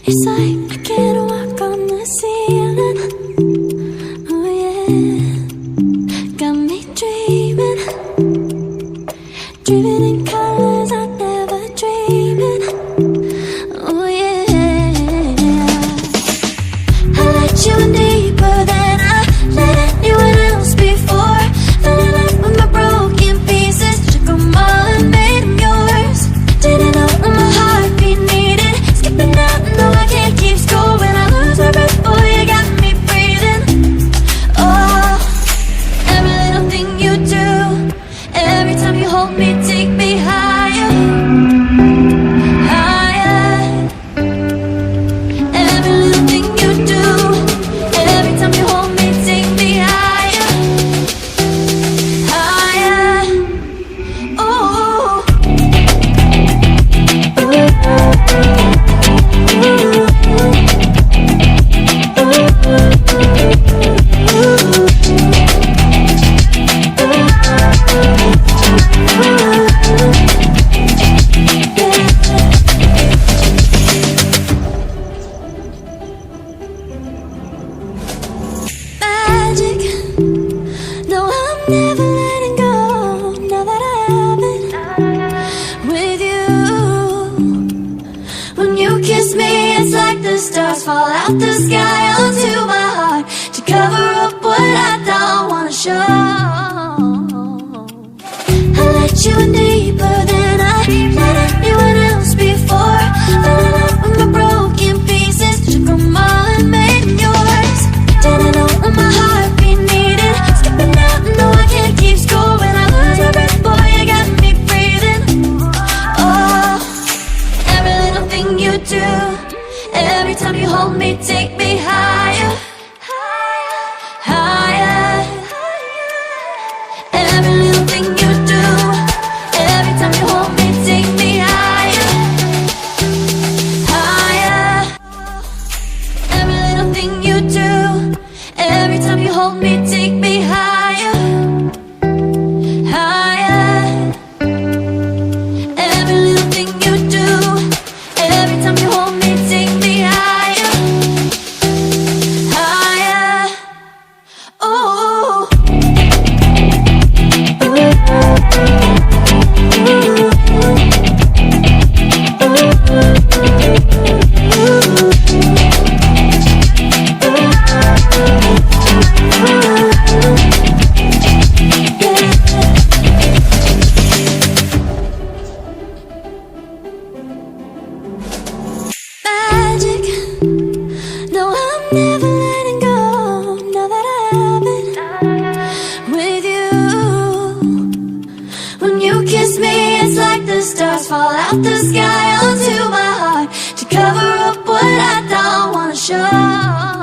It's like I can't walk on the ceiling. Oh yeah, got me dreaming, dreaming in colors I never dreamed in. Oh yeah, I let you in deeper than I let anyone else before. Fell in love with my broken pieces, took them all and made them yours. Didn't know what my heartbeat needed, skipping out, no I can't keep score. When I lose my breath, boy, you got me breathing. Oh, every little thing you do, every time you hold me, take me higher, higher. Every little thing you do, every time you hold me, take me higher, higher. Oh, magic. No, I'm never letting go. Now that I have it with you. When you kiss me, it's like the stars fall out the sky onto my heart to cover up what I don't wanna show. I let you in deeper than I let anyone else before. Fell in love with my broken pieces, took them all and made them yours. Didn't know what my heartbeat needed, skipping out, no I can't keep score. When I lose my breath, boy, you got me breathing. Oh, every little thing you do, every time you hold me, take me higher, higher. Every little thing you do, every time you hold me, take me higher, higher. Every little thing you do, every time you hold me, take me higher, higher. Every little thing you do, every time you hold me, take me higher, higher. Oh. Magic. No, I'm never letting go. Now that I have it with you. When you kiss me, it's like the stars fall out the sky onto my heart to cover up what I don't wanna show.